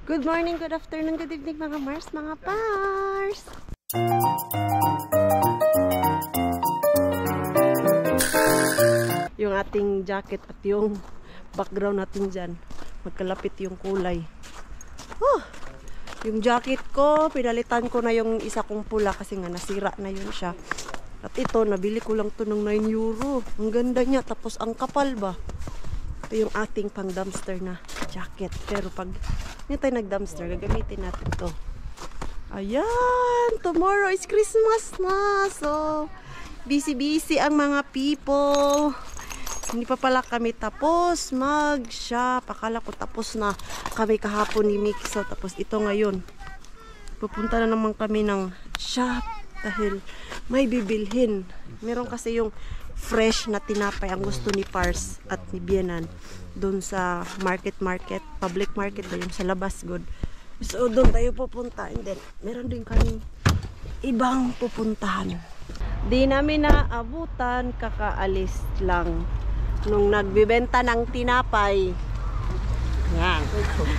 Good morning, good afternoon, good evening mga Mars, mga Pars! Yung ating jacket at yung background natin dyan, magkalapit yung kulay. Yung jacket ko, pinalitan ko na yung isa kong pula kasi nga nasira na yun siya. At ito, nabili ko lang to ng 9 euro. Ang ganda niya, tapos ang kapal ba? Ito yung ating pang dumpster na jacket. Pero pag hindi tayo nag-dumpster, gagamitin natin to. Ayan! Tomorrow is Christmas na! So, busy-busy ang mga people. Hindi pa pala kami tapos mag-shop. Akala ko tapos na kami kahapon ni Mickey. So, tapos ito ngayon. Pupunta na naman kami ng shop dahil may bibilhin. Meron kasi yung fresh na tinapay ang gusto ni Pars at ni Bienan doon sa market, public market na yung sa labas good. So doon tayo pupunta, and then meron din kami ibang pupuntahan. Di namin naabutan, kakaalis lang nung nagbibenta ng tinapay. Yan.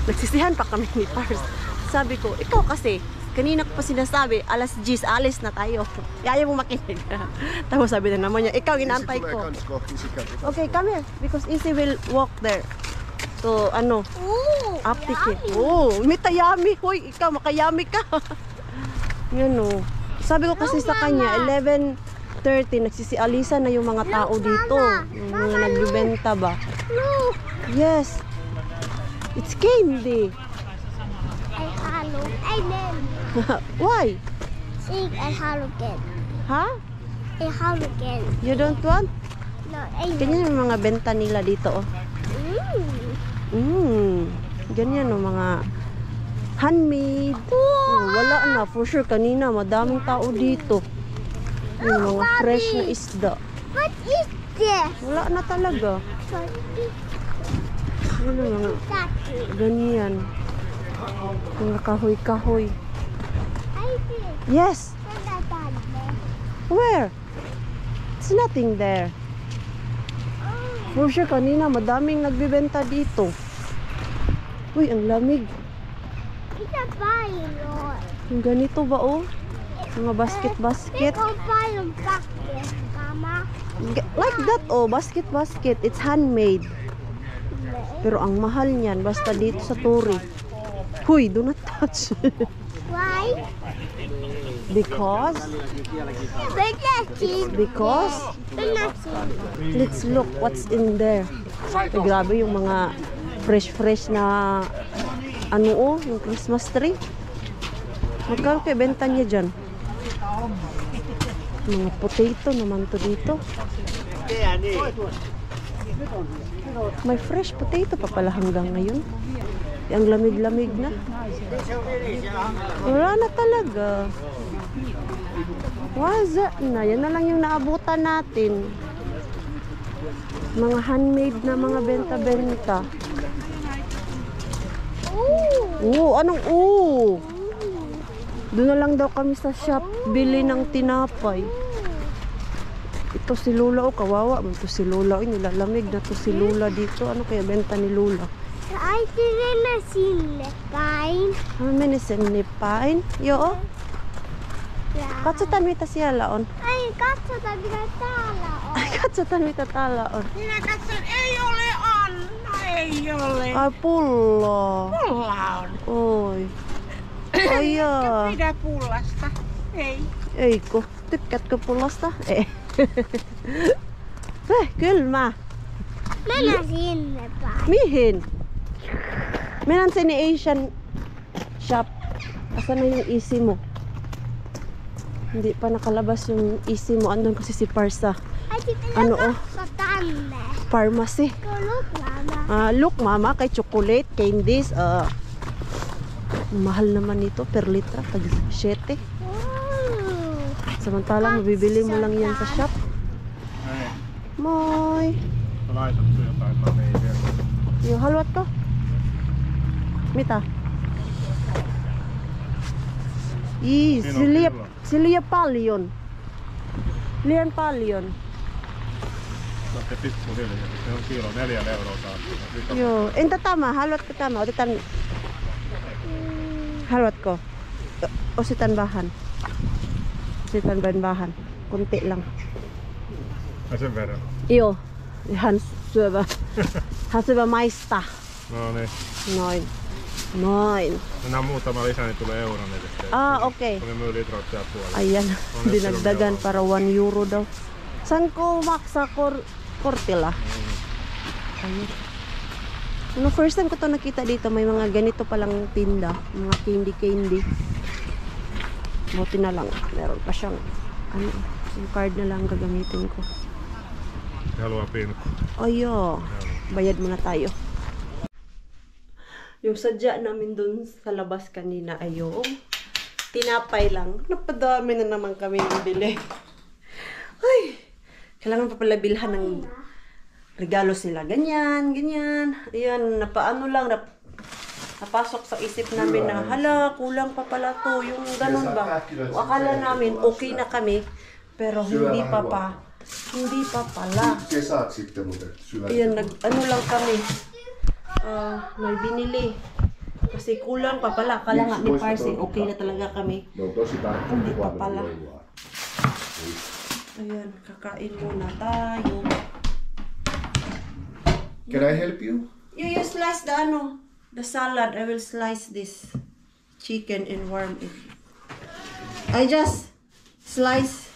Nagsisihan pa kami ni Pars. Sabi ko, ikaw kasi kanina ko pa sinasabi, alas 10, alis na tayo. Ayaw mo makinig. Tapos sabi na naman niya, ikaw inaantay ko. Okay, come here. Because Easy will walk there. So, ano? Aptike. Oh, mitayami. Hoy, ikaw, makayami ka. Yan o. Sabi ko kasi sa kanya, 11:30, nagsisialisan na yung mga tao dito. Yung mga nagbibenta ba? Yes. It's candy. Why? Sing and Halogen. Ha? A Halogen. You don't want? No, Ganyan yung mga benta nila dito, oh. Ganyan yung mga handmade. Oh, wala na. For sure, kanina, madaming tao dito. Yung mga fresh na isda. What is this? Wala na talaga. What is Ano mga that? ganyan. Mga kahoy-kahoy. I see. Yes. What's that? Where? It's nothing there. For sure, kanina madaming nagbibenta dito. Uy, ang lamig. It's a pile. Yung ganito ba, oh? Mga basket-basket. It's a pile of baskets, Mama. Like that, oh. Basket-basket. It's handmade. Pero ang mahal niyan, basta dito sa Turi. Huy, do not touch. Why? Because? Because? Let's look what's in there. Ay, grabe yung mga fresh na ano, oh, yung Christmas tree. Magkano kayo benta niya dyan? Mga potato naman to dito. May fresh potato pa pala hanggang ngayon. Ang lamig-lamig na. Wala na talaga. Waza na. Yan na lang yung naabutan natin. Mga handmade na mga benta-benta. Anong doon na lang daw kami sa shop bili ng tinapay. Ito si Lula, oh, kawawa. Ito si Lula, oh, nilalamig na to si Lula dito. Ano kaya benta ni Lula? I didn't see the pine. Ano sinipine? Yo, katsutan mita siya laon. Ai, katsotaan mitä täällä on. Ay, katsutan mita täällä on. Minä katson, ei ole Anna, ei ole. Ai, pullo. Pulla on. Oi. Ai jaa. Pidä pullasta. Ei. Eikö? Tykkäätkö pullosta? Ei. Kylmä. Mennään sinne päin. Mihin? Mennään sinne Asian shop. Asan na yung easy mo? Hindi pa nakalabas yung easy mo. Andun kasi si Parsa. Ai, sitten Ano, oh? katso tänne. Pharmacy. Look, Mama. Look, mama, kay chocolate, candies. Mahal naman ito per litra. Tag 7. Samantalang mabibili mo lang yan sa shop. Moi. Laitattu jotain, mä ei vielä. Joo, haluatko? Mitä? Se liian paljon. Liian paljon. Lähtee pikkuhiljaa. Se on kilo 4 euroa taas. Joo. Entä tämä? Haluatko tämä? Otetaan Halwat ko. Ositan bahan. Ositan bahan. Kunti lang. Ja sen verran. Joo. Hän syövä maista. No niin. Noin. Noin. Nämä muutama lisää, niin tulee euron edestä. Okei. Kun ne myy litrauksia puolella. Ayan. Dinagdagan para 1 euro daw. Saan ko maksa kortilla? Ayun. No, first time ko to nakita dito. May mga ganito palang tinda. Mga candy. Buti na lang. Meron pa siyang yung card na lang gagamitin ko. Haluaa pinkku. Ayo. Bayad muna tayo. Yung sadya namin dun sa labas kanina ay yung tinapay lang. Napadami na naman kami ng bili. Ay, kailangan pa pala bilhan ng regalo sila. Ganyan. Ayan, napaano lang, napasok sa isip namin na, hala, kulang pa pala to. Yung ganun ba? Akala namin, okay na kami, pero hindi pa pala. Ayan, ano lang kami. May binili. Kasi kulang pa pala. Akala nga ni Parsing, okay na talaga kami. Hindi pa pala. Ayan, kakain muna tayo. Can I help you? You slice the salad. I will slice this chicken and warm it. I just slice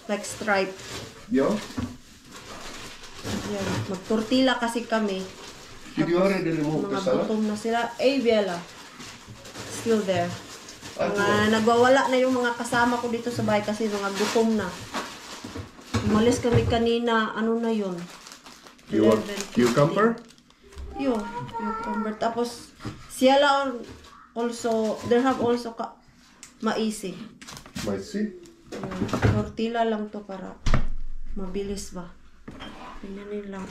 like stripe. Yeah. Ayan, magtortilla kasi kami. Did you already remove the Mga salad? gutom na sila. Bella. Still there. Nagwawala na yung mga kasama ko dito sa bahay kasi mga gutom na. Umalis kami kanina. Ano na yun? You want cucumber? Yo, cucumber. Tapos, sila also, there have also maisi. Maisi? Tortilla lang to para mabilis ba. Ganyanin lang.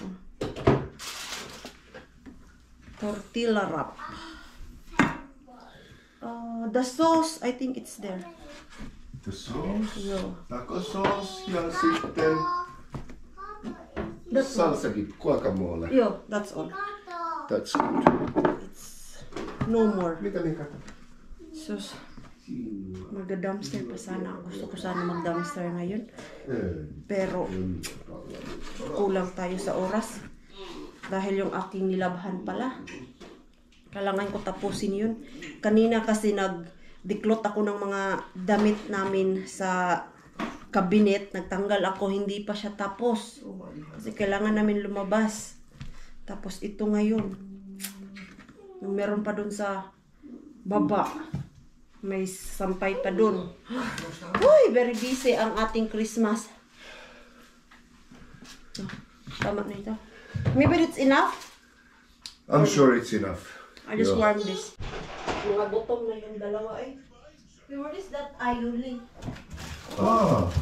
Tortilla wrap. The sauce, I think it's there. The sauce? Yo. Taco sauce ja sitten salsakin, guacamole. Yo, that's all. That's good. It's no more. Mitä niin kato? Sus, mag-dumpster pa sana. Gusto ko sana mag-dumpster ngayon. Pero, kulang tayo sa oras. Dahil yung aking nilabhan pala. Kailangan ko tapusin yun. Kanina kasi nagdiklot ako ng mga damit namin sa cabinet. Nagtanggal ako, hindi pa siya tapos. Kasi kailangan namin lumabas. Tapos ito ngayon. Meron pa dun sa baba. May sampay pa dun. Uy, very busy ang ating Christmas. Tama na ito. Maybe it's enough. I'm sure it's enough. I just warm this. Mga gutom na yung dalawa eh. What is that aioli?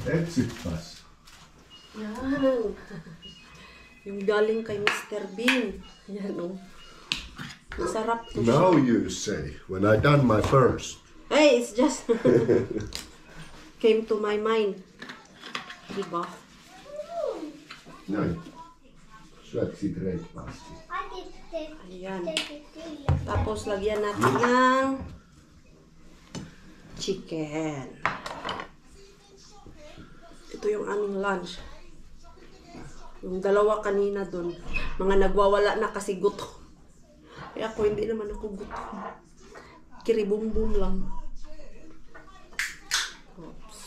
Exit pass. Yan. Yung galing kay Mr. Bean. Yan o. Masarap to siya. Now you say, when I done my first. Hey, it's just came to my mind. Diba? Näin. Syöt sit reippaasti. Ayan. Tapos lagyan natin ng chicken. Ito yung aming lunch. Yung dalawa kanina dun. Mga nagwawala na kasi gutom. Kaya ako hindi naman ako gutom. Kiribum-bum lang. Oops.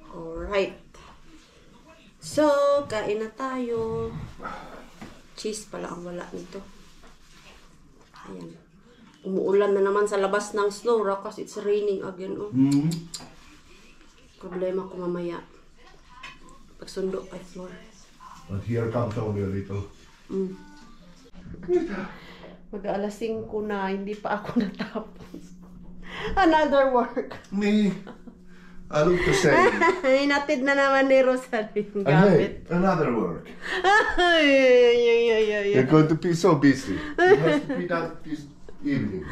Alright. So, kain na tayo. Cheese pala ang wala nito. Ayan. Umuulan na naman sa labas ng Snow Rock kasi it's raining again. Oh. Problema ko mamaya. Pagsundo kay Floor. But here comes only a little. Mag-alas 5 na, hindi pa ako natapos. Another work. Me. I look the same. Hinatid na naman ni Rosalie yung And hey, gamit. another work. Ay. You're going to be so busy. It has to be done this evening.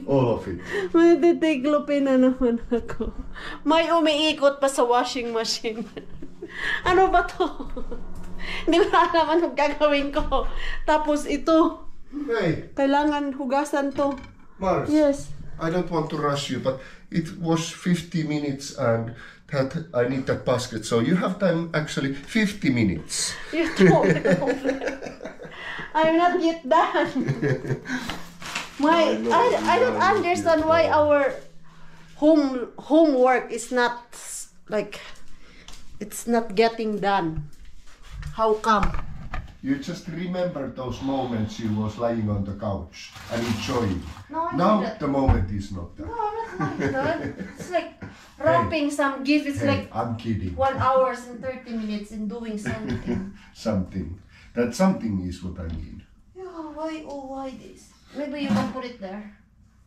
All of it. May titiklopin na naman ako. May umiikot pa sa washing machine. Ano ba to? Hindi ko na alam anong gagawin ko. Tapos ito, Hey, kailangan hugasan to. Mars. Yes. I don't want to rush you, but it was 50 minutes and that I need that basket. So you have time actually 50 minutes. You told me. I'm not yet done. I don't understand why our homework is not like it's not getting done. How come? You just remember those moments you was lying on the couch and enjoying. No, I Now didn't. the moment is not there. No, not like that. It's like wrapping some gift. It's Hey, like I'm kidding. 1 hour and 30 minutes in doing something. Something. That something is what I mean. Yeah, why this? Maybe you can put it there.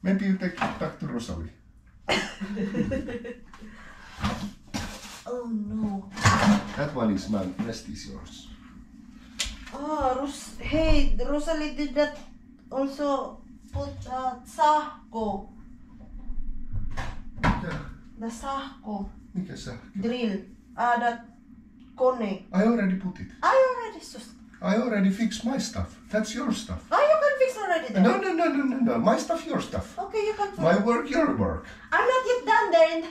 Maybe you take it back to Rosalie. Oh no. That one is mine. Rest is yours. Hey, Rosalie did that also put sako. Yeah. The sako Mikä sä? drill. That kone. I already put it. I already fixed my stuff. That's your stuff. Oh, you can fix already there. No. My stuff, your stuff. Okay, you can. My work, your work. I'm not yet done there.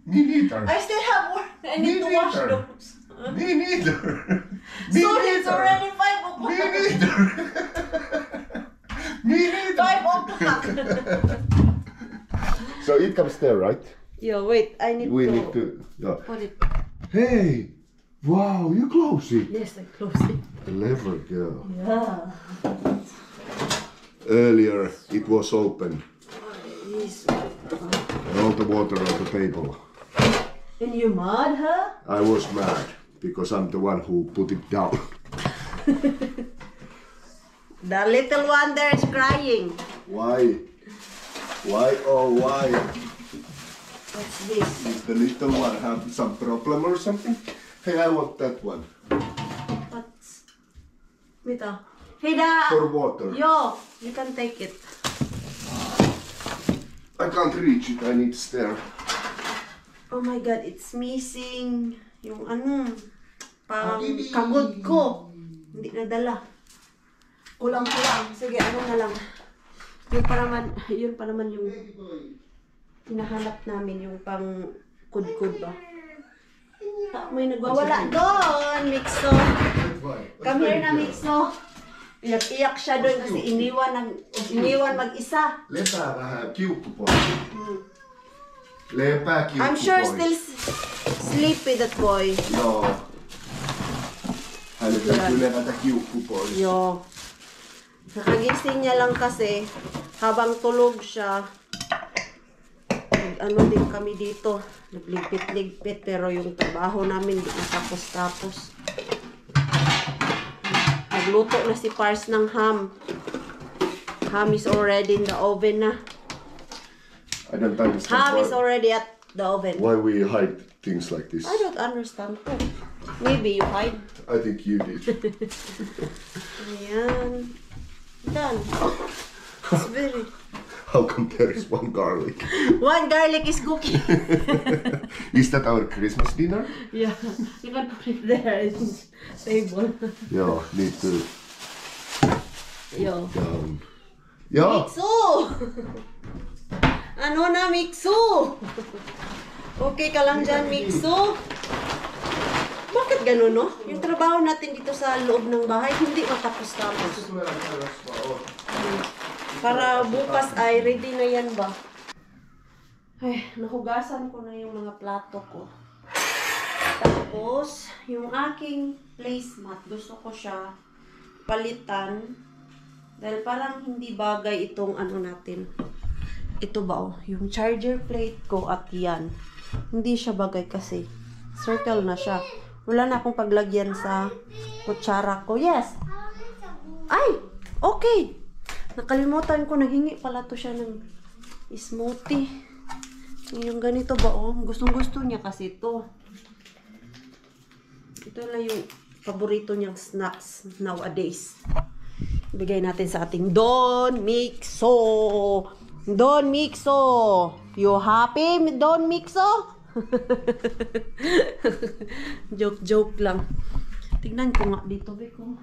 Me neither. I still have work. I need to wash neither. those. Me neither. Me So it's neither. already 5 o'clock. Me neither. Me neither. 5 o'clock. So it comes there, right? Yo, wait. I need We to need to. Yeah. put it. Hey! Wow, you close it. Yes, I close it. Clever girl. Yeah. Earlier it was open. Yes. All the water on the table. And you mad, huh? I was mad because I'm the one who put it down. The little one there is crying. Why? Why? Oh, why? What's this? Did the little one have some problem or something? Hey, I want that one. What's... Mita. Hey, da! For water. Yo, you can take it. I can't reach it, I need stair. Oh my God, it's missing yung ano, pang kagod ko. Hindi nadala. Kulang-kulang. Sige, ano na lang. Yun pa naman yung hinahanap namin, yung pang kudkud ba. May nagwawala doon, Mixo. Come here na, Mixo. Iyak-iyak siya doon kasi iniwan mag-isa. Lepää vähän kiukku pois. Lepää kiukku I'm sure pois. still sleepy, that boy. Joo. Hänen täytyy levätä kiukku pois. Yo. Nakagising niya lang kasi habang tulog siya. Ano din kami dito. Nagligpit-ligpit pero yung trabaho namin di natapos-tapos. Nagluto na si Pars ng ham. Ham is already in the oven na. I don't understand Ham is already at the oven. why we hide things like this. I don't understand too. Maybe you hide. I think you did. Ayan. Done. It's very... How come there is one garlic? One garlic is cooking. Is that our Christmas dinner? Yeah, you can put it there in table. Joo, need to Yo. down. Joo. Mixu! Ano na, Mixu? Okay ka lang dyan, Mixu? Bakit ganun, no? Yung trabaho natin dito sa loob ng bahay, hindi matapos-tapos. Para bukas ay ready na yan ba? Ay, nahugasan ko na yung mga plato ko. Tapos, yung aking placemat, gusto ko siya palitan. Dahil parang hindi bagay itong ano natin. Ito ba oh, yung charger plate ko at yan. Hindi siya bagay kasi circle na siya. Wala na akong paglagyan sa kutsara ko. Yes! Ay! Okay! Nakalimutan ko, naghingi pala to siya ng smoothie. Yung ganito ba oh, gustong-gusto niya kasi ito. Ito lang yung paborito niyang snacks nowadays. Bigay natin sa ating Don Mixo. Don Mixo. You happy, Don Mixo? Joke lang. Tignan ko nga dito, Beko.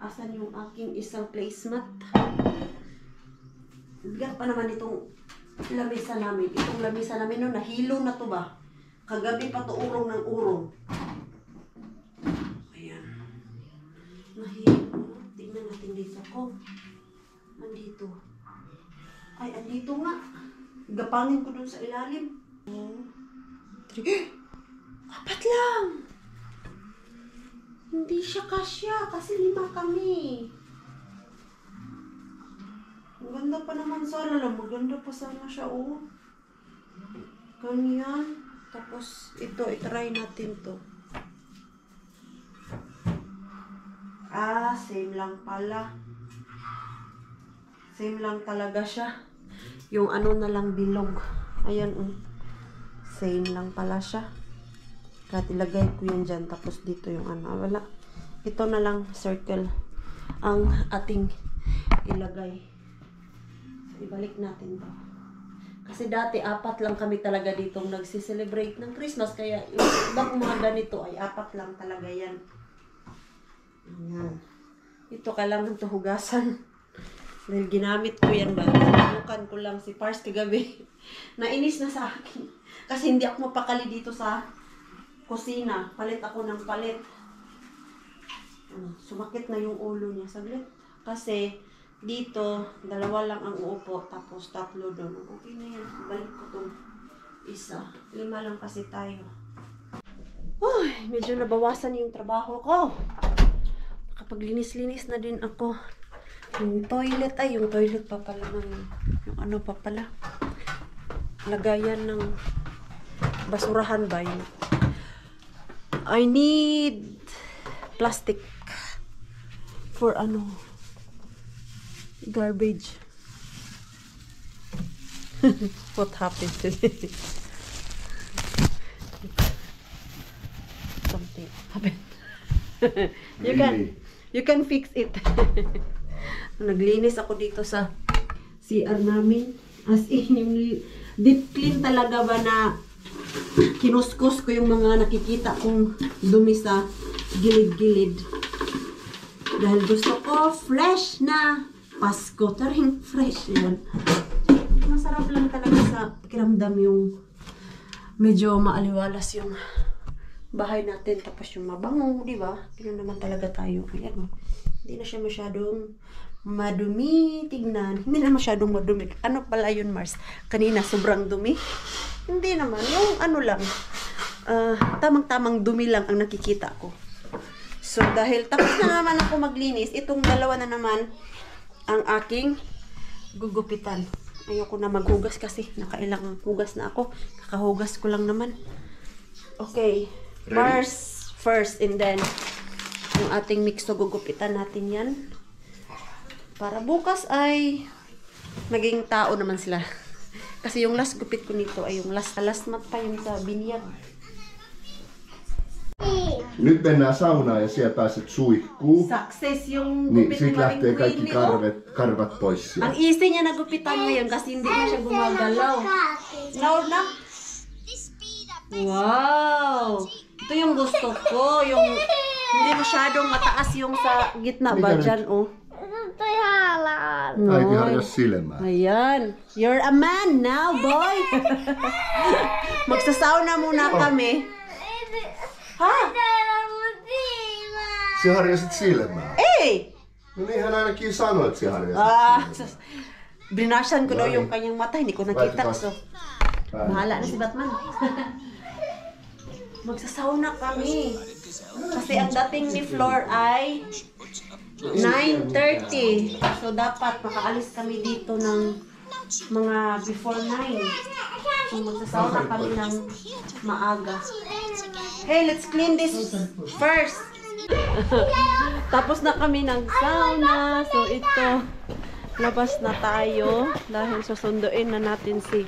Asan yung aking isang placemat? Bigat pa naman itong lamesa namin. Itong lamesa namin no, nahilo na to ba? Kagabi pa to urong ng urong. Ayan. Nahilo. Tingnan natin dito ko. Andito. Ay, andito nga. Gapangin ko dun sa ilalim. 3. Apat lang! Hindi siya kasya kasi 5 kami. Ang ganda pa naman sana lang. Maganda pa sana siya, oh. Ganyan. Tapos, ito, itry natin to. Ah, same lang pala. Same lang talaga siya. Yung ano na lang bilog. Ayan, oh. Same lang pala siya. Kaya ilagay ko yun dyan. Tapos dito yung ano. Wala. Ito na lang circle ang ating ilagay. Ibalik natin to. Kasi dati 4 lang kami talaga ditong nagsiselebrate ng Christmas. Kaya yung ibang mga ganito ay 4 lang talaga yan. Ayan. Ito kailangan to hugasan. Dahil ginamit ko yan ba? Sinubukan ko lang si Pars kagabi. Nainis na sa akin. Kasi hindi ako mapakali dito sa kusina. Palit ako ng palit. Sumakit na yung ulo niya. Saglit. Kasi dito, 2 lang ang uupo. Tapos 3 doon. Okay na yan. Balik ko itong isa. 5 lang kasi tayo. Uy, medyo nabawasan yung trabaho ko. Nakapaglinis-linis na din ako. Yung toilet, ay yung toilet pa pala ng, yung ano pa pala, lagayan ng basurahan ba yun. I need plastic for ano, garbage. What happened today? Something happened. You can fix it. Naglinis ako dito sa CR namin. As in, yung deep clean talaga ba na kinuskus ko yung mga nakikita kong dumi sa gilid-gilid. Dahil gusto ko fresh na Pasko. Taring fresh yun. Masarap lang talaga sa pakiramdam yung medyo maaliwalas yung bahay natin. Tapos yung mabango, di ba? Ganun naman talaga tayo. Ayan, hindi na siya masyadong madumi, tignan. Hindi na masyadong madumi. Ano pala yun, Mars? Kanina, sobrang dumi? Hindi naman. Yung ano lang, tamang-tamang dumi lang ang nakikita ko. So, dahil tapos na naman ako maglinis, itong 2 na naman ang aking gugupitan. Ayoko na maghugas kasi nakailang hugas na ako. Kakahugas ko lang naman. Okay. Mars first and then yung ating mixto gugupitan natin yan. Para bukas ay maging tao naman sila. Kasi yung last gupit ko nito ay yung last month pa yun sa binyag. Nyt mennään saunaan ja siellä pääset suihkuun. Success yung Niin, gupit sit ni Maring lähtee kaikki Queen. karvat pois sieltä. Ang easy niya nagupitan ngayon kasi hindi na siya gumagalaw. No, na? Wow! Ito yung gusto ko. Yung hindi masyadong mataas yung sa gitna ba Mikä dyan, oh. Äiti harjas silmää. Ayan. You're a man now, boy. Magsasauna muna kami. Ha? Sä harjasit silmää. Eh! No niin hän ainakin sanoi, että sä harjasit silmää. Binashan ko daw yung kanyang mata. Hindi ko nakita. Bakit? So, bahala na si Batman. Magsasauna kami. Kasi ang dating ni Flor ay 9:30. So, dapat makaalis kami dito ng mga before 9. So, magsasauna kami ng maaga. Hey, let's clean this first. Tapos na kami ng sauna. So, ito, labas na tayo dahil susunduin na natin si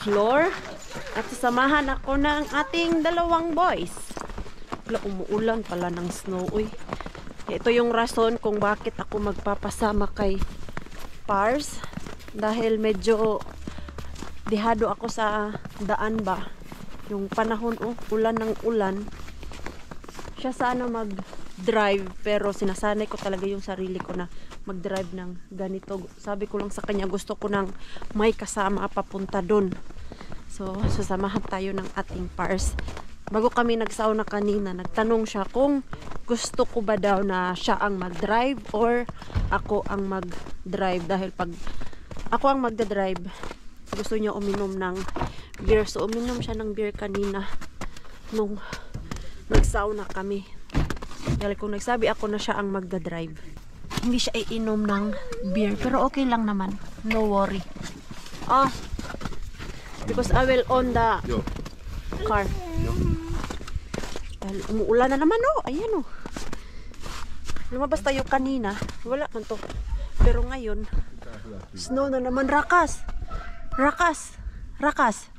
Flor. At sasamahan ako ng ating 2 boys. Umuulan pala ng snow. Uy. Ito yung rason kung bakit ako magpapasama kay Pars. Dahil medyo dihado ako sa daan ba. Yung panahon, ulan ng ulan. Siya sana drive, pero sinasanay ko talaga yung sarili ko na mag-drive ng ganito. Sabi ko lang sa kanya, gusto ko nang may kasama papunta dun. So, sasamahan tayo ng ating Pars. Bago kami nagsauna kanina, nagtanong siya kung gusto ko ba daw na siya ang mag-drive or ako ang mag-drive. Dahil pag ako ang magda-drive, gusto niya uminom ng beer. So, uminom siya ng beer kanina nung nagsauna kami. Dahil kung nagsabi ako na siya ang magda-drive, hindi siya iinom ng beer. Pero okay lang naman. No worry. Because I will on the car. Dahil umuulan na naman, ayan, lumabas tayo kanina, wala man to, pero ngayon snow na naman. Rakas,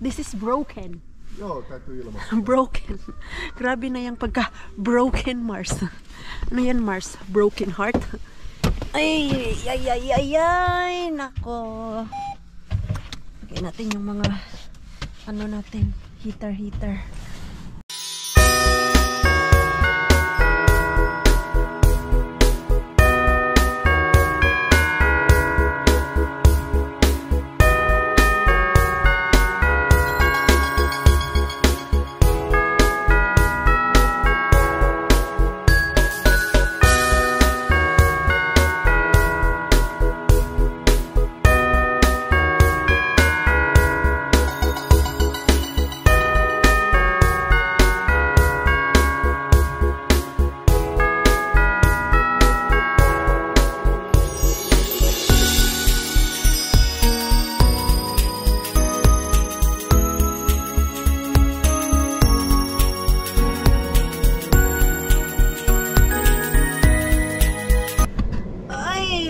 this is broken. Broken. Grabe na yung pagka broken, Mars. Ano yan, Mars? Broken heart. Ay, nako. Okay natin yung mga ano natin, heater.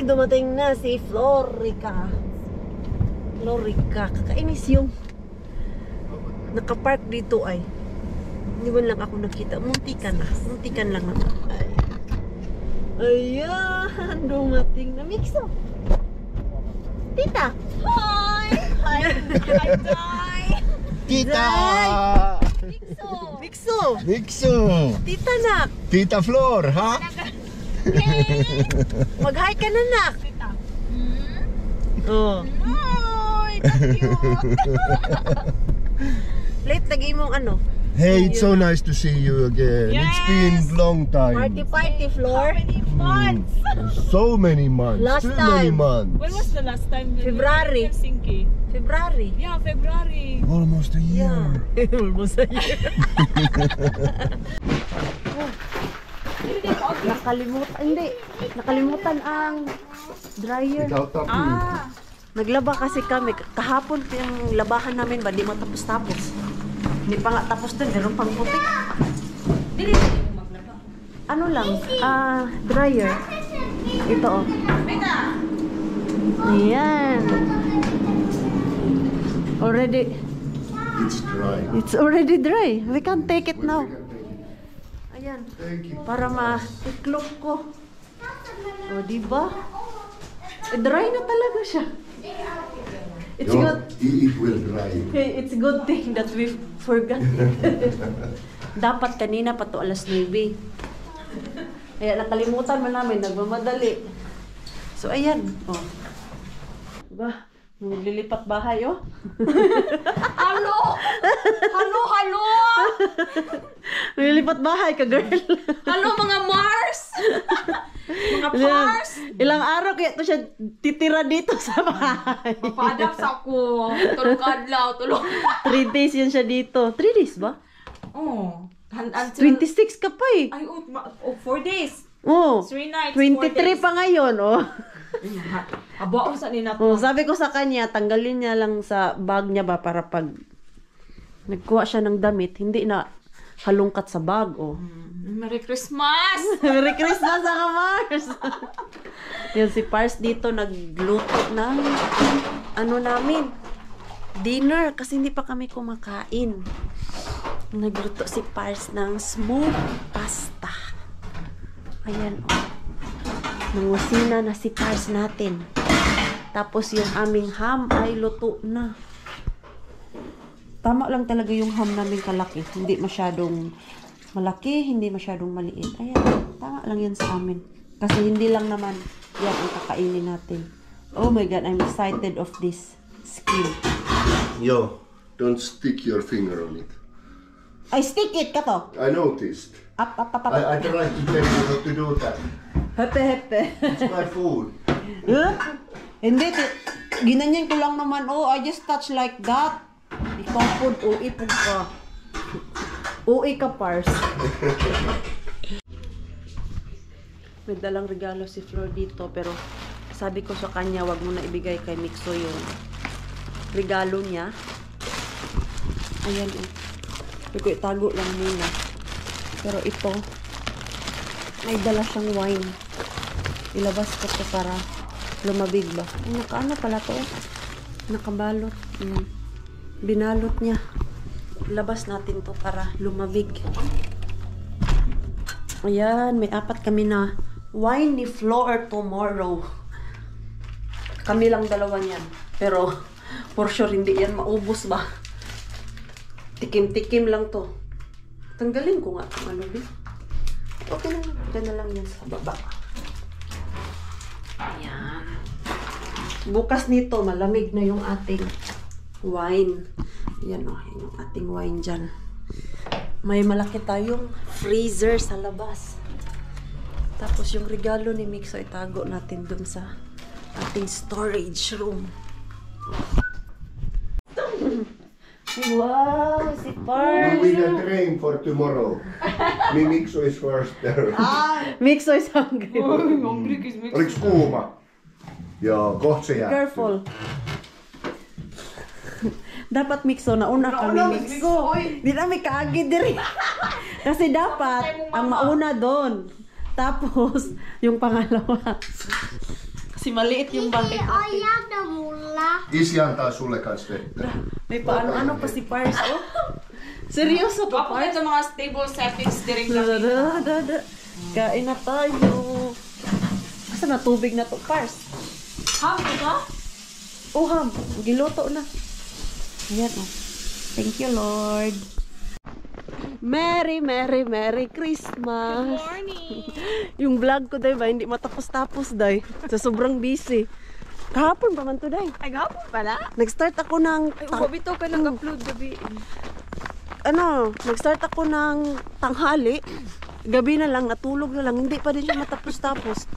Dumating na si Florica. Kakainis yung nakapark dito ay. Hindi man lang ako nakita. Muntikan lang naman. Ayan, dumating na Mixo. Tita. Hi. Tita! Mixo. Tita nak. Tita Flor, ha? Mag-hi ka na, nak. Ay, cute. Late lagi mong ano. Hey, it's so nice to see you again. Yes. It's been long time. Party, Flor. How many months? So many months. Last Too time. many months. When was the last time? that we were February. in Helsinki? February. Yeah, February. Almost a year. Almost a year. Nakalimutan ang dryer. Naglaba kasi kami. Kahapon yung labahan namin ba, di matapos-tapos. Hindi pa nga tapos din, meron pang puti. Ano lang, dryer. Ito Ayan. It's already dry. We can take it now. Ayan. Para ma-iklop ko. O, diba? Dry na talaga siya. It's good. It will dry. It's good thing that we forgot it. Dapat kanina pa to 9:00. Kaya nakalimutan mo namin, nagmamadali. So, ayan. Oh. Diba? Naglilipat bahay, oh. Hello! Naglilipat bahay ka, girl. Hello, mga Mars! Mga Mars! Ilang araw kaya to siya titira dito sa bahay. Papadap sa ako. Tulog adlaw, tulog. 3 days yun siya dito. 3 days ba? Oh. Until... 26 ka pa eh. Ay, 4 days. Oh. 3 nights, 23 4 days. pa ngayon, oh. Aba, ang sa nina Oh, sabi ko sa kanya, tanggalin niya lang sa bag niya ba para pag nagkuha siya ng damit, hindi na halungkat sa bag, oh. Merry Christmas! Merry Christmas, mga Mars! Yan si Pars dito nagluto ng ano namin, dinner, kasi hindi pa kami kumakain. Nagluto si Pars ng smoked pasta. Ayan, oh. Nangusina na si Pars natin. Tapos yung aming ham ay luto na. Tama lang talaga yung ham namin kalaki. Hindi masyadong malaki, hindi masyadong maliit. Ayan, tama lang yan sa amin. Kasi hindi lang naman yan ang kakainin natin. Oh my God, I'm excited of this skin. Yo, don't stick your finger on it. I stick it ka to. I noticed. Up. I tried to tell you not to do that. Hepe. It's my food. Huh? Hindi, ginanyan ko lang naman. Oh, I just touch like that. Ikaw po, uwi po ka. Uwi ka, Pars. May dalang regalo si Flor dito, pero sabi ko sa kanya, wag mo na ibigay kay Mixo yung regalo niya. Ayan, eh. Ko itago lang muna. Pero ito, may dala siyang wine. Ilabas ko to para lumabig ba. Ay, nakaano pala to? Nakabalot. Binalot niya. Ilabas natin to para lumabig. Ayan, may 4 kami na wine ni Flor tomorrow. Kami lang dalawa niyan. Pero, for sure, hindi yan maubos ba? Tikim-tikim lang to. Tanggalin ko nga kung ano, okay lang. Diyan na lang yan sa baba. Ayan. Bukas nito, malamig na yung ating wine. Yan o, yung ating wine dyan. May malaki tayong freezer sa labas. Tapos yung regalo ni Mixo, itago natin dun sa ating storage room. Wow, si Pars! We will train for tomorrow. Me Mixo is first there. Mixo is hungry. Oliks kuuma? Joo, koht se jää. Careful. Dapat Mixo, nauna kami Mixo. Di namin kaagid diri. Kasi dapat, ang mauna doon. Tapos, yung pangalawa. Kasi maliit yung bahay natin. Ojata mulla. Isi antaa sulle kans vettä. May paano-ano pa si Pars, oh. Seryoso pa, Ako Pars? ito mga stable settings direct lang. Kain na tayo. Asa na tubig na to, Pars? Ha? Ito? Oh, ham. Giluto na. Ayan, oh. Thank you, Lord. Merry Christmas. Good morning. Yung vlog ko, diba, hindi matapos-tapos, day. Sa sobrang busy. Kahapon pa man to, day. Ay, gapon pala? Nag-start ako ng... Ay, bito ka nag-upload gabi. Nag-start ako ng tanghali. Gabi na lang, natulog na lang. Hindi pa din siya matapos-tapos.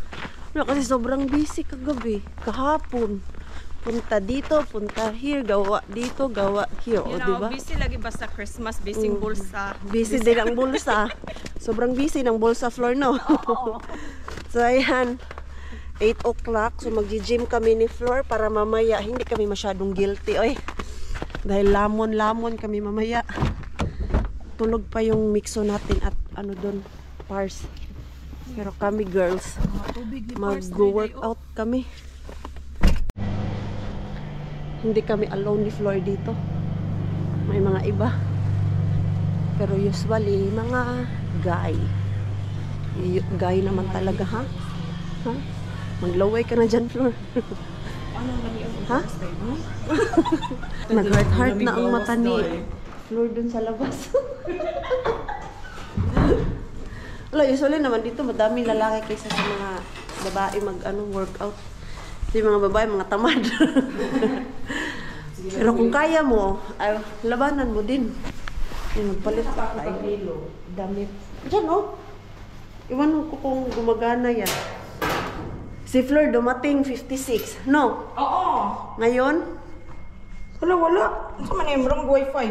Kasi sobrang busy kagabi. Kahapon. Punta dito, punta here, gawa dito, gawa here. O, diba? Busy lagi basta Christmas, busy bulsa. Busy din ang bulsa. Sobrang busy ng bulsa floor, no? So, ayan. 8 o'clock. So, mag-gym kami ni Flor para mamaya hindi kami masyadong guilty. Oy. Dahil lamon-lamon kami mamaya. Tulog pa yung Mixo natin at ano doon, Pars. Pero kami girls, mag-workout kami. Hindi kami alone ni Flor dito. May mga iba. Pero usually, mga guy. Guy naman talaga, ha? Ha? Maglaway ka na dyan, Flor. Ha? Nag-heart-heart na ang mata ni Flor dun sa labas. Wala, usually naman dito, madaming lalaki kaysa sa mga babae workout. Yung mga babae, mga tamad. Pero kung kaya mo, ay, labanan mo din. Yung magpalit pa ka ay damit. Diyan, oh. Iwan ko kung gumagana yan. Si Flor dumating 56. No? Oo. Ngayon? Wala. Ito man yung wrong wifi.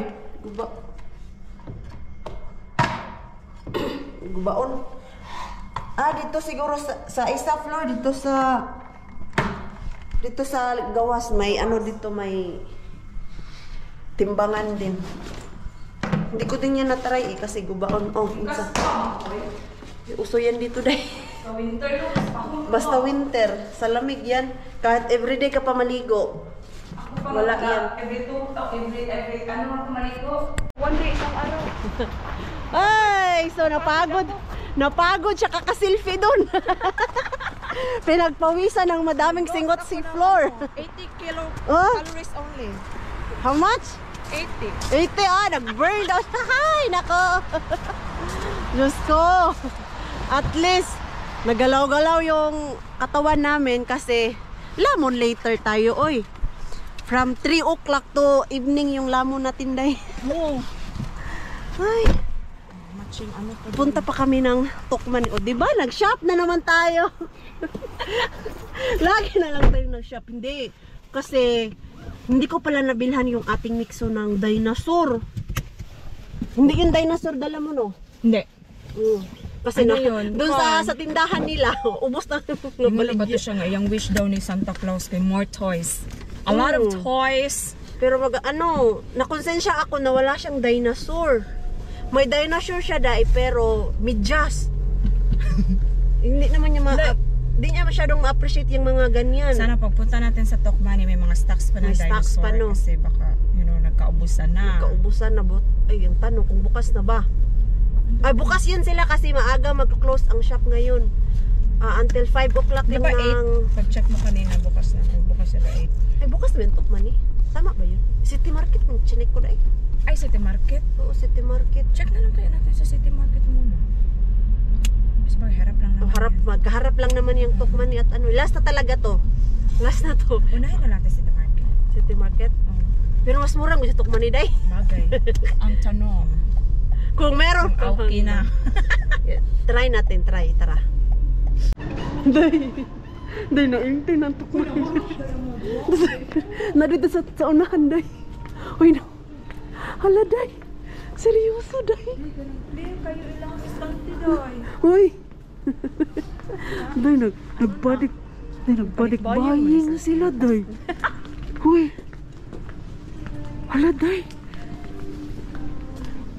Gubaon. Dito siguro sa isa Flor, dito sa gawas may dito may timbangan din. Hindi ko din yan na-try kasi gubaon. Uso yan dito dahil. Sa winter yun. Basta winter, sa lamig yan. Kahit everyday ka pa maligo. Wala yan. Every ano man maligo. One day, isang araw. Ay, so napagod siya kakasilfie dun. Pinagpawisan ng madaming singot si Flor. 80 kilo Oh? calories only. How much? 80. 80 nag-burn daw siya. Ay, nako. Diyos ko. At least, nagalaw-galaw yung katawan namin kasi lamon later tayo, oy. From 3 o'clock to evening yung lamon natin, day. Oo. Ay, Matching ano to. punta pa kami ng Tukman. O, diba? Nag-shop na naman tayo. Lagi na lang tayo nag-shop. Hindi. Kasi, hindi ko pala nabilhan yung ating mixo ng dinosaur. Hindi yung dinosaur dala mo, no? Hindi. Kasi Ano yun? doon sa tindahan nila, ubos na yung Ano ba ito siya nga? Yung wish daw ni Santa Claus kay more toys. A lot of toys. Pero nakonsensya ako na wala siyang dinosaur. May dinosaur siya dai pero midyas. Hindi naman niya hindi niya masyadong ma-appreciate yung mga ganyan. Sana pagpunta natin sa Tokmani, may mga stocks pa ng May stocks dinosaur. pa, no? Kasi baka, nagkaubusan na. Kaubusan na ay yung tanong kung bukas na ba. Ay bukas yun sila kasi maaga mag-close ang shop ngayon. Until 5 o'clock Di lang ba 8? ng... Pag-check mo kanina, bukas na. Bukas sila 8. Ay bukas na ba yung Tukman eh? Tama ba yun? City Market, nung chinek ko dai. Ay, City Market. Oo, City Market. Check na lang kaya natin sa City Market muna. Mas harap lang naman. Magkaharap lang naman yung Tukman at ano. Last na talaga to. Last na to. Unahin na natin City Market. City Market. Oh, Pero mas murang gusto Tukman ni day. bagay. Ang tanong, Kung meron kung okay na. Try natin, tara. Day na yung tinantok mo. Narito sa unahan, day. Uy, na. Hala, day. Seryoso, day. Hindi, kayo ilang istante doy. Uy. Day, nagbalik buying na sila, day. Uy. Hala, day.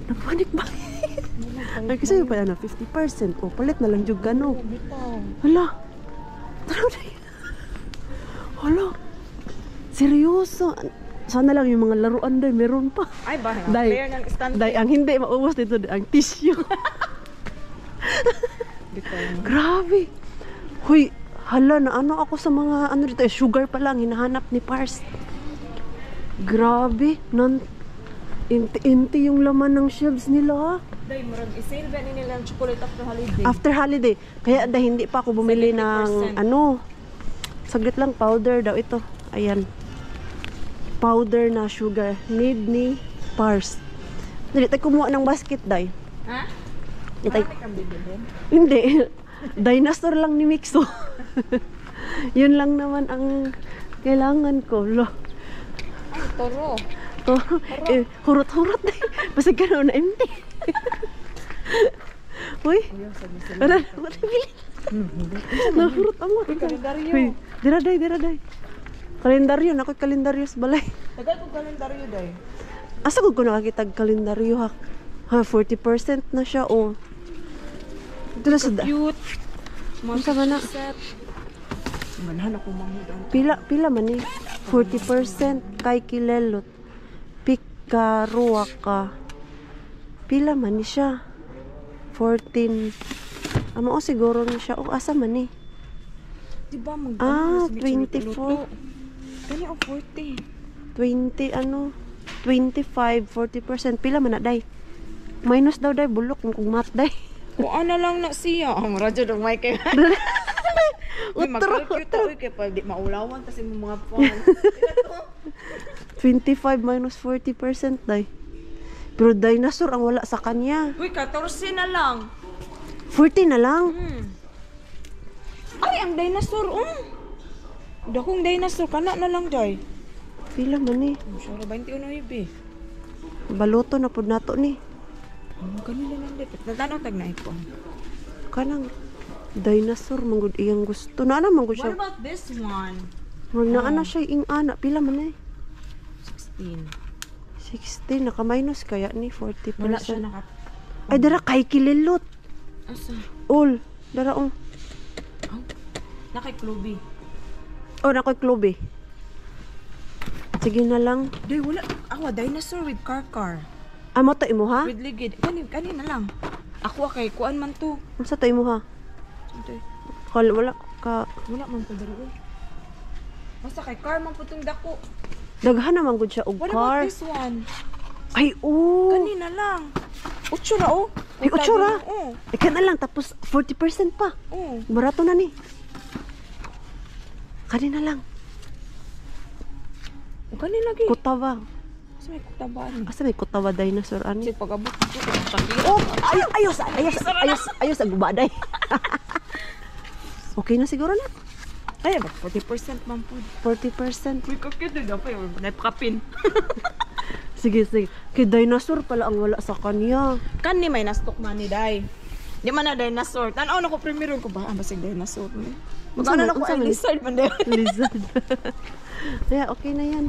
Nagpanik buying. Ay, kasi pa yan na 50%. O, palit na lang yung gano. Hala. Tara, day. Hala. Seryoso. Sana lang yung mga laruan, day. Meron pa. Ay, ba? Day, Player ng istante. day, ang hindi maubos dito, day, ang tissue. Grabe. Huy, hala na ano ako sa mga ano dito, sugar pa lang hinahanap ni Pars. Grabe, inti yung laman ng shelves nila, ha? Day, murag i-sale ba nila ang chocolate after holiday? After holiday. Kaya dahil hindi pa ako bumili 70%. ng ano. Saglit lang, powder daw ito. Ayan. Powder na sugar. Need ni Pars. Dili tayo kumuha ng basket, day. Ha? Itay. Marami kang bibilin? Hindi. Dinosaur lang ni Mixo. Yun lang naman ang kailangan ko. Lo. Ay, toro. To, hurot-hurot na. Basta gano'n na empty. Uy. Ano? What bili? Nahurot ang mga. Kalendaryo. Uy. Dira day. Kalendaryo. Nako'y kalendaryo sa balay. Tagal kong kalendaryo, day. Asa ko nakakitag kalendaryo, ha? Ha, 40% na siya, oh. Ito na sa Cute. Ano sa mana? Set. Manahan ako manghudang. Pila man eh. 40% kay Kilelot. Pikaruaka. Pila man ni siya. 14. Amo siguro ni siya. Oh, asa man eh. Diba, 24. Kani ang 40. 20 ano? 25, 40%. Pila man na, day? Minus daw, day. Bulok kung mat, day. O ano lang na siya. Ang radyo ng mic kay. Mag-calculate ako kay pag di maulawan kasi mga phone. 25 minus 40%, day. Pero dinosaur ang wala sa kanya. Uy, 14 na lang. 40 na lang. Ay, ang dinosaur. Dakong dinosaur. Kana na lang, day. Pila man eh. Sure, 21 ibi. Baluto na pud nato ni. Kanila lang, day. Natanaw tag na ipon. Kanang dinosaur manggod iyang gusto. Na naman gud What siya. about this one? Mag naa na siya ing ana. Pila man eh. 16. 16 naka-minus kaya ni 40%. Wala siya naka... Ay dara kay kililot. Asa? All. Dara oh. Nakay-clubby. Oh, nakoy klobe. Sige na lang. Day, wala. Ako, dinosaur with car. Amo to imo ha? With ligid. Kani na lang. Ako kay kuan man to. Unsa to imo ha? Day, Wala ka. wala man to diri. Basta kay car man putong dako. Daghan naman gud siya og What about car. this one? Ay, oo. Kanina lang. 8 ra oh. Ay, 8 ra? Oo. Ika na lang, tapos 40% pa. Oo. Barato na ni. Kanina lang. Kanina lagi. Kutawa. Kasi may kutabaan. Asa may kutawa dinosaur ani? Kasi pag-abot ko, takira. Oh, ayos ang gubaday. Okay na siguro na. Ay, 40% man po. 40%. May kakit din dapat yung napakapin. Sige. Kay dinosaur pala ang wala sa kanya. Kani may na-stock man ni Day. Di man na dinosaur. Tanaw na ko primero ko ba? Basig dinosaur mo. Magkano na ko ay lizard man din. Lizard. Kaya okay na yan.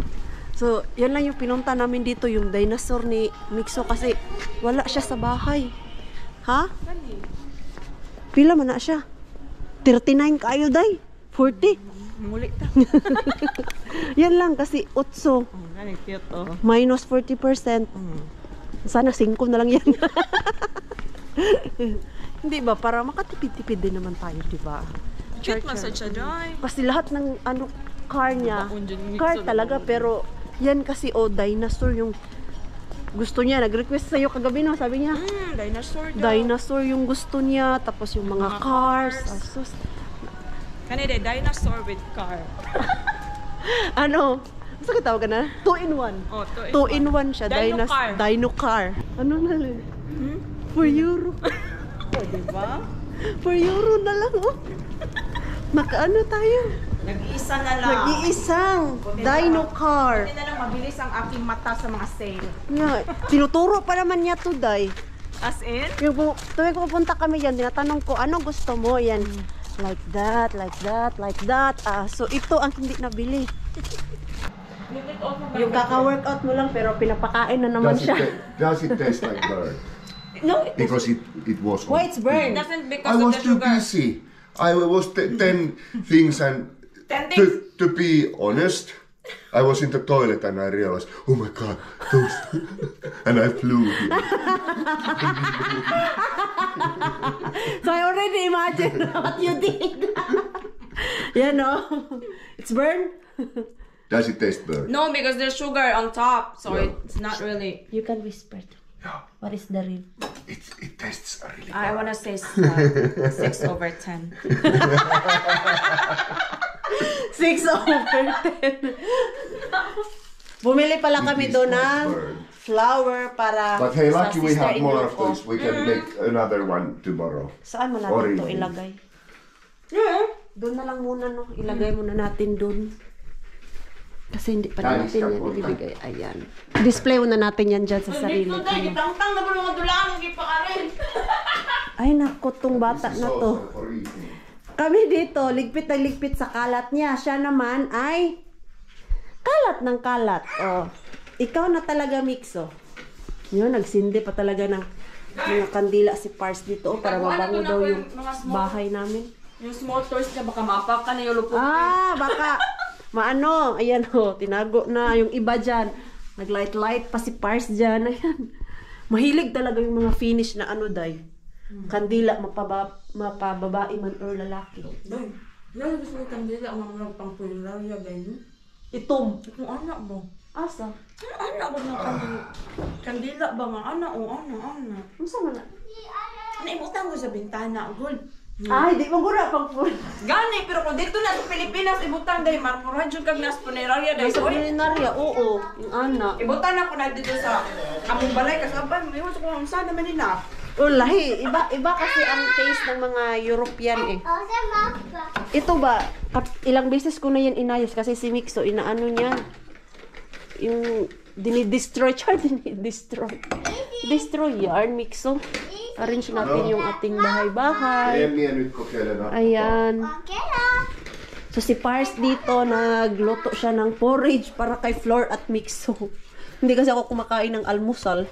So, yan lang yung pinunta namin dito, yung dinosaur ni Mixo kasi wala siya sa bahay. Ha? Pila man na siya? 39 kayo, Day. 40. Muli ta. Yan lang kasi 8 Gani cute oh. minus 40%. Sana 5 na lang yan. Hindi ba? Para makatipid-tipid din naman tayo, di ba? Cute man sa siya, Day. Kasi lahat ng car niya, Baon dyan yung car Mixo, talaga, pero yan kasi dinosaur yung gusto niya. Nag-request sa'yo kagabi, no? Sabi niya, Dinosaur daw. dinosaur yung gusto niya, tapos yung mga cars. Asus. Kani de dinosaur with car. Ano? Basta ka tawag ka na? 2-in-1. Oh, 2-in-1 siya. Dino car. Dino car. Ano na lang? €4. Oh, di ba? €4 na lang, oh. Makaano tayo? Nag-iisa na lang. Nag-iisang dino car. Hindi na lang mabilis ang aking mata sa mga sale. Nga, tinuturo pa naman niya to, Day. As in? Tuwing pupunta kami yan, tinatanong ko, ano gusto mo? Yan, like that, like that, like that. So ito ang hindi nabili. Yung kaka-workout mo lang, pero pinapakain na naman siya. Does it taste like bird? No, Because it was. why it's burned? Doesn't because I of was the too sugar. busy. I was 10 things and 10 things? to be honest, I was in the toilet and I realized, oh my god, those and I flew here. So I already imagine what you did. Yan, no? It's burned? Does it taste bird? No, because there's sugar on top, so Yeah. it's not really. You can whisper. Yeah, What is the real? it tastes really I bad. wanna say 6/10. 6/10. Bumili pala kami It is doon not ng bird. flour para But hey, sa lucky we have more sister-in-law of ko. this. We can make another one tomorrow. Saan mo natin ito Orange. ilagay? Yeah. Doon na lang muna, no? Ilagay muna natin doon. Kasi hindi pa Nice, natin yan Kapota. ibibigay. Ayan. Display muna natin yan dyan sa sarili. ko. Tang-tang na mga dulang, hindi pa ka rin. Ay, naku, tong bata This is na also to. for eating. Kami dito, ligpit na ligpit sa kalat niya. Siya naman ay kalat ng kalat. Oh. Ikaw na talaga, Mixo. Yun, nagsindi pa talaga ng mga kandila si Pars dito, oh, para mabango daw yung bahay namin. Yung small toys na baka maapak ka na yung lupok. Baka maano, ayan ho, tinago na yung iba dyan. Nag-light-light pa si Pars dyan. Ayan. Mahilig talaga yung mga finish na ano, Day. Kandila, mapababae man or lalaki. Day, lalo gusto ko kandila ang mga pang-pularya, ganyan. Itom. Itong anak mo. Asa? Ano anak ba ng kandila? Kandila ba nga anak o anak? Ano sa mana? Naibutan ko sa bintana, gold. Ay, di mo gura pang full. Gani, pero kung dito na sa Pilipinas, ibutang dahil marmuradyo kag nas punerarya dahil. Nasa kulinarya, oo. Yung anak. Ibutan ako na dito sa among balay kasabay, may ko kung saan naman nila. Oh, lahi. Iba kasi ang taste ng mga European eh. Ito ba, ilang beses ko na yan inayos kasi si Mixo, inaano niya. Yung dinidestroy Destroy yarn, Mixo. Arrange natin yung ating bahay-bahay. Emmy nyt kokeilen Ayan. So si Pars dito, nagluto siya ng porridge para kay Flor at Mixo. Hindi kasi ako kumakain ng almusal.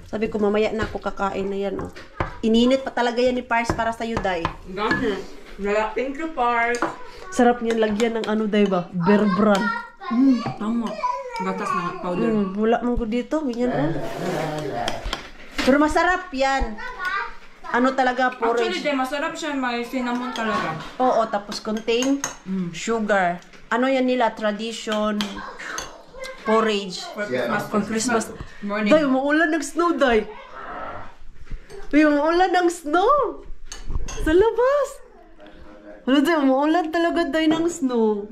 Sabi ko mamaya na ako kakain na yan. Oh. Ininit pa talaga yan ni Pars para sa'yo, Day. Gani. Thank you, Park. Sarap niyan lagyan ng ano, Day ba? Bear Brand. Tama. Gatas na powder. Wala mong ko dito. Ganyan, oh. Pero masarap yan. Ano talaga, Actually, porridge. de, masarap siya. May cinnamon talaga. Oo, tapos konting sugar. Ano yan nila? Tradition. porridge Yeah. for Christmas. Morning. Day, umuulan ng snow, Day. Day, umuulan ng snow. Sa labas. Ano, Day, umuulan talaga, Day, ng snow.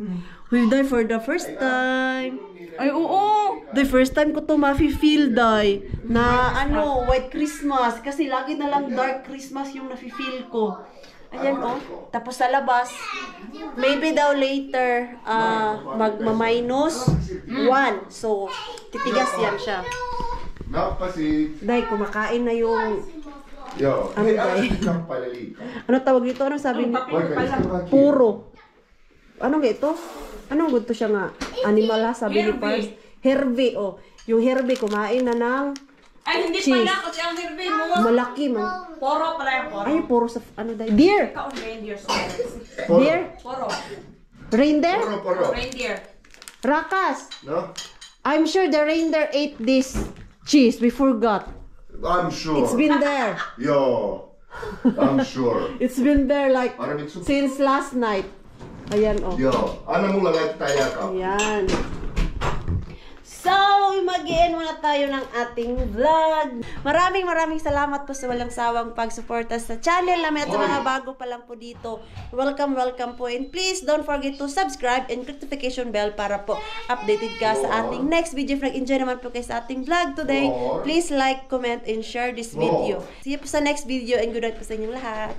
Uy, Day, for the first time. Ay, oo. The first time ko to mafe-feel, Day, na ano, white Christmas. Kasi lagi na lang dark Christmas yung nafe-feel ko. Ayan, oh. Tapos sa labas, maybe daw later, magma-minus 1. So, titigas yan siya. Nappasi. Day, kumakain na yung, Joo. Ano, Hei, Day? älä kappale liikaa. ano tawag dito? Ano sabi ni? Poika, istu vähän kiinni. Puro. Ano nga ito? Anong gusto siya nga? Animal ha, sabi ni Hervey. Pars. Hervey, oh. Yung Hervey, kumain na ng Ay, hindi cheese. pala kasi ang hirvey mo. Malaki man. Poro pala yung poro. Ay, puro sa, ano dahil? Deer! Ikaw ang reindeer. Deer? Poro. Reindeer? Poro. Reindeer. Rakas! No? I'm sure the reindeer ate this cheese. We forgot. I'm sure. It's been there. Joo. I'm sure. It's been there like Arvitsu? since last night. Ayan, oh. Joo. Anna mulle laittaa jakaa. Ayan. So, mag-i-end muna tayo ng ating vlog. Maraming salamat po sa walang sawang pagsuporta sa channel namin at sa mga bago pa lang po dito. Welcome po. And please don't forget to subscribe and notification bell para po updated ka sa ating next video vlog. Enjoy naman po kayo sa ating vlog today. Please like, comment, and share this video. See you po sa next video and good night po sa inyong lahat.